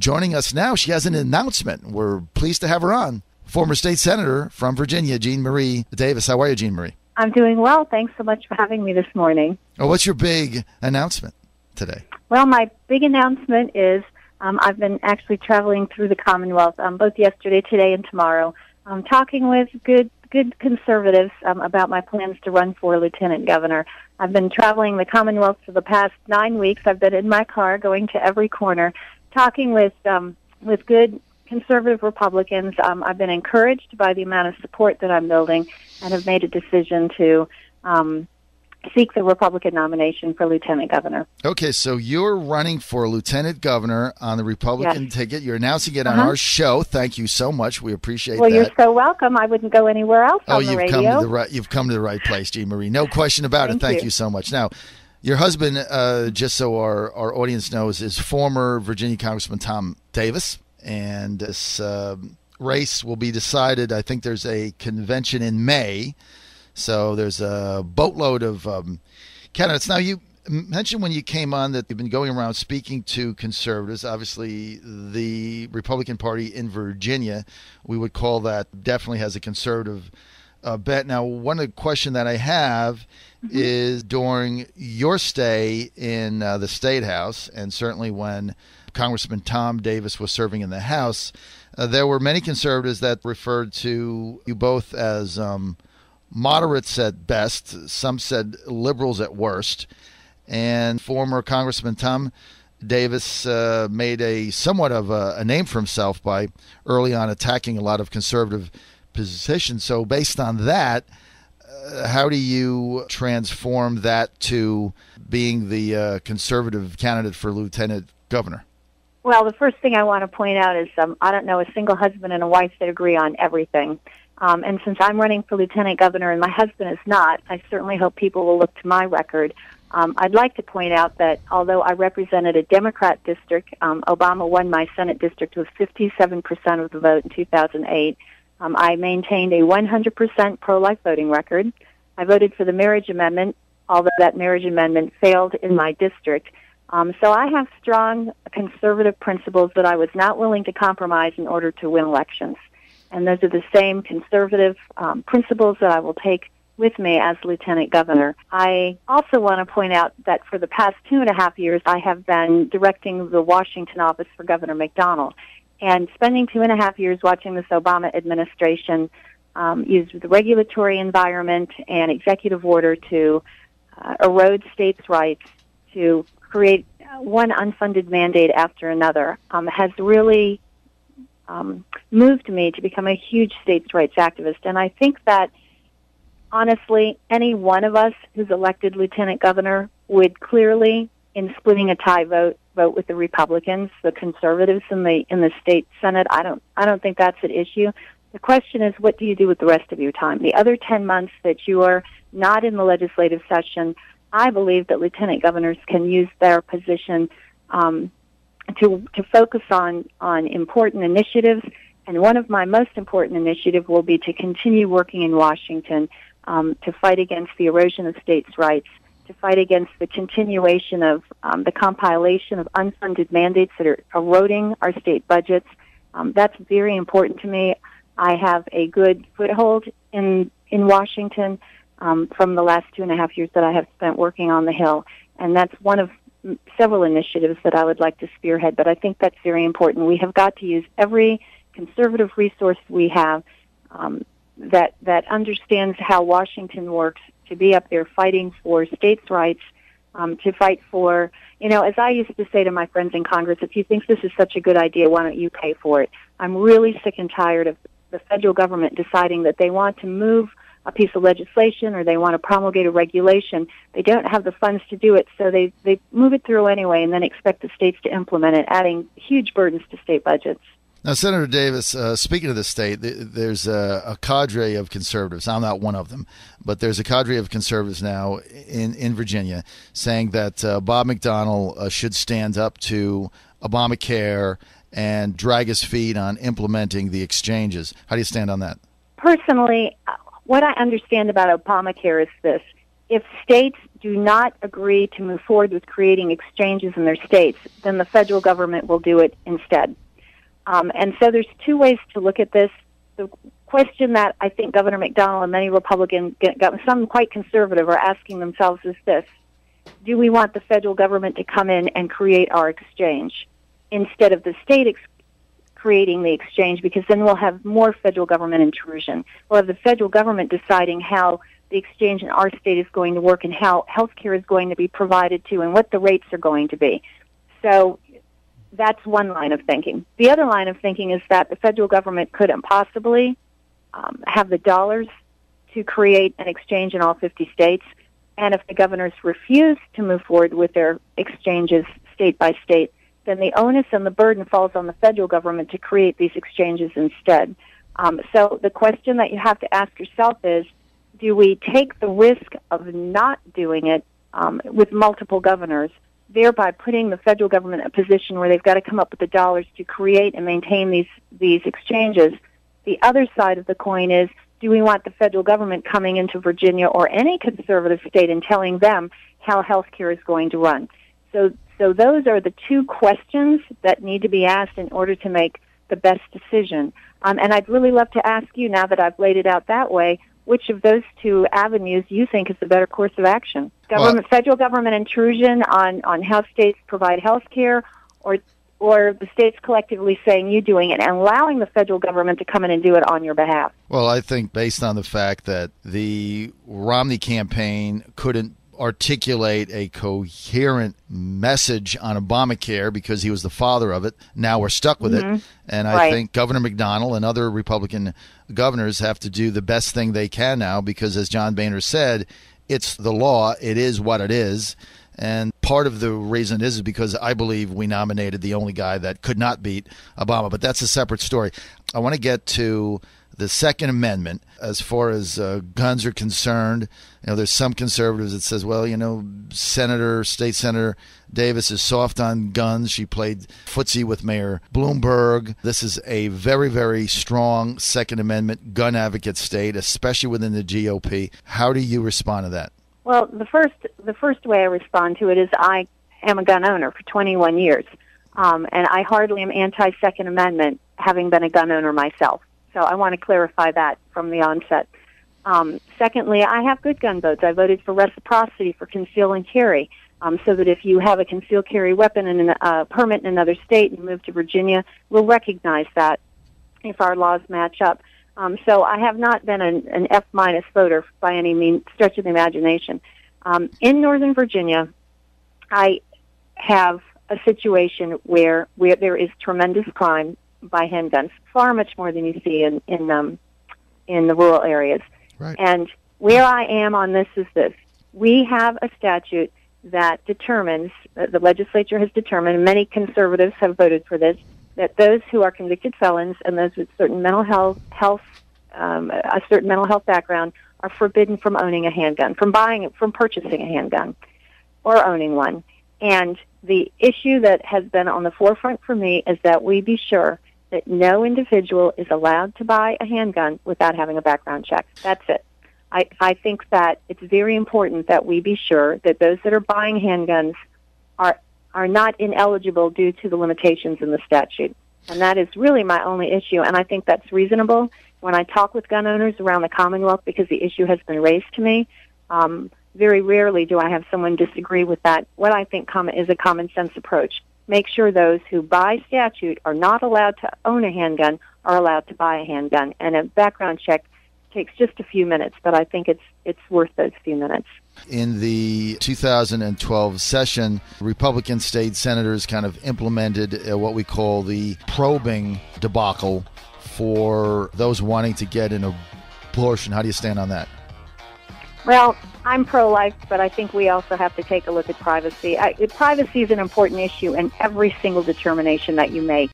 Joining us now, she has an announcement. We're pleased to have her on. Former state senator from Virginia, Jeannmarie Davis. How are you, Jeannmarie? I'm doing well. Thanks so much for having me this morning. Oh, what's your big announcement today? Well, my big announcement is I've been actually traveling through the Commonwealth both yesterday, today, and tomorrow, talking with good conservatives about my plans to run for lieutenant governor. I've been traveling the Commonwealth for the past 9 weeks. I've been in my car going to every corner, talking with good conservative Republicans. I've been encouraged by the amount of support that I'm building and have made a decision to seek the Republican nomination for lieutenant governor. Okay, so you're running for lieutenant governor on the Republican ticket. You're announcing it on our show. Thank you so much. We appreciate that. Well, you're so welcome. I wouldn't go anywhere else on the radio. You've come to the right place, Jeannmarie. No question about it. Thank you so much. Now, your husband, just so our audience knows, is former Virginia Congressman Tom Davis, and this race will be decided. I think there's a convention in May. So there's a boatload of candidates. Now, you mentioned when you came on that you've been going around speaking to conservatives. Obviously, the Republican Party in Virginia, we would call that, definitely has a conservative bent. Now, one question that I have is during your stay in the State House, and certainly when Congressman Tom Davis was serving in the House, there were many conservatives that referred to you both as moderates at best, some said liberals at worst, and former Congressman Tom Davis made a somewhat of a name for himself by early on attacking a lot of conservative positions. So based on that, how do you transform that to being the conservative candidate for lieutenant governor? Well, the first thing I want to point out is I don't know a single husband and a wife that agree on everything. And since I'm running for lieutenant governor and my husband is not, I certainly hope people will look to my record. I'd like to point out that although I represented a Democrat district, Obama won my Senate district with 57% of the vote in 2008. I maintained a 100% pro-life voting record. I voted for the marriage amendment, although that marriage amendment failed in my district. So I have strong conservative principles that I was not willing to compromise in order to win elections. And those are the same conservative principles that I will take with me as lieutenant governor. I also want to point out that for the past 2.5 years, I have been directing the Washington office for Governor McDonnell. And spending 2.5 years watching this Obama administration use the regulatory environment and executive order to erode states' rights, to create one unfunded mandate after another, has really moved me to become a huge states' rights activist. And I think that, honestly, any one of us who's elected lieutenant governor would clearly, in splitting a tie vote with the Republicans, the conservatives in the state Senate. I don't think that's at issue. The question is, what do you do with the rest of your time? The other 10 months that you are not in the legislative session, I believe that lieutenant governors can use their position to focus on important initiatives, and one of my most important initiatives will be to continue working in Washington to fight against the erosion of states' rights, to fight against the continuation of the compilation of unfunded mandates that are eroding our state budgets. That's very important to me. I have a good foothold in Washington from the last 2.5 years that I have spent working on the Hill, and that's one of several initiatives that I would like to spearhead, but I think that's very important. We have got to use every conservative resource we have that understands how Washington works to be up there fighting for states' rights, to fight for, as I used to say to my friends in Congress, if you think this is such a good idea, why don't you pay for it? I'm really sick and tired of the federal government deciding that they want to move a piece of legislation or they want to promulgate a regulation. They don't have the funds to do it, so they move it through anyway and then expect the states to implement it, adding huge burdens to state budgets. Now, Senator Davis, speaking of the state, there's a cadre of conservatives. I'm not one of them, but there's a cadre of conservatives now in Virginia saying that Bob McDonnell should stand up to Obamacare and drag his feet on implementing the exchanges. How do you stand on that? Personally, what I understand about Obamacare is this. if states do not agree to move forward with creating exchanges in their states, then the federal government will do it instead. And so there's two ways to look at this. The question that I think Governor McDonnell and many Republicans, some quite conservative, are asking themselves is this: do we want the federal government to come in and create our exchange instead of the state creating the exchange? Because then we'll have more federal government intrusion. We'll have the federal government deciding how the exchange in our state is going to work and how health care is going to be provided to and what the rates are going to be. So that's one line of thinking. The other line of thinking is that the federal government couldn't possibly have the dollars to create an exchange in all 50 states. And if the governors refuse to move forward with their exchanges state by state, then the onus and the burden falls on the federal government to create these exchanges instead. So the question that you have to ask yourself is, do we take the risk of not doing it with multiple governors, thereby putting the federal government in a position where they've got to come up with the dollars to create and maintain these exchanges? The other side of the coin is, do we want the federal government coming into Virginia or any conservative state and telling them how health care is going to run? So those are the two questions that need to be asked in order to make the best decision. And I'd really love to ask you, now that I've laid it out that way, which of those two avenues you think is the better course of action? Federal government intrusion on how states provide health care, or the states collectively saying you doing it and allowing the federal government to come in and do it on your behalf? Well, I think based on the fact that the Romney campaign couldn't articulate a coherent message on Obamacare because he was the father of it, now we're stuck with it. And I think Governor McDonnell and other Republican governors have to do the best thing they can now because, as John Boehner said, it's the law. It is what it is. And part of the reason is because I believe we nominated the only guy that could not beat Obama. But that's a separate story. I want to get to the Second Amendment as far as guns are concerned. There's some conservatives that says, well, State Senator Davis is soft on guns. She played footsie with Mayor Bloomberg. This is a very, very strong Second Amendment gun advocate state, especially within the GOP. How do you respond to that? Well, the first way I respond to it is I am a gun owner for 21 years, and I hardly am anti-Second Amendment, having been a gun owner myself. So I want to clarify that from the onset. Secondly, I have good gun votes. I voted for reciprocity for conceal and carry, so that if you have a concealed carry weapon and a permit in another state and you move to Virginia, we'll recognize that if our laws match up. So I have not been an F- voter by any means, stretch of the imagination. In Northern Virginia, I have a situation where there is tremendous crime by handguns, far much more than you see in the rural areas. Right. And where I am on this is this: we have a statute that determines, the legislature has determined, and many conservatives have voted for this, that those who are convicted felons and those with certain mental health a certain mental health background are forbidden from owning a handgun, from purchasing a handgun or owning one. And the issue that has been on the forefront for me is that we be sure that no individual is allowed to buy a handgun without having a background check. That's it. I think that it's very important that we be sure that those that are buying handguns are not ineligible due to the limitations in the statute. And that is really my only issue, and I think that's reasonable. When I talk with gun owners around the Commonwealth, because the issue has been raised to me, very rarely do I have someone disagree with that. What I think is a common sense approach. Make sure those who by statute are not allowed to own a handgun are allowed to buy a handgun. And a background check takes just a few minutes, but I think it's worth those few minutes. In the 2012 session, Republican state senators kind of implemented what we call the probing debacle for those wanting to get an abortion. How do you stand on that? Well, I'm pro-life, but I think we also have to take a look at privacy. Privacy is an important issue in every single determination that you make.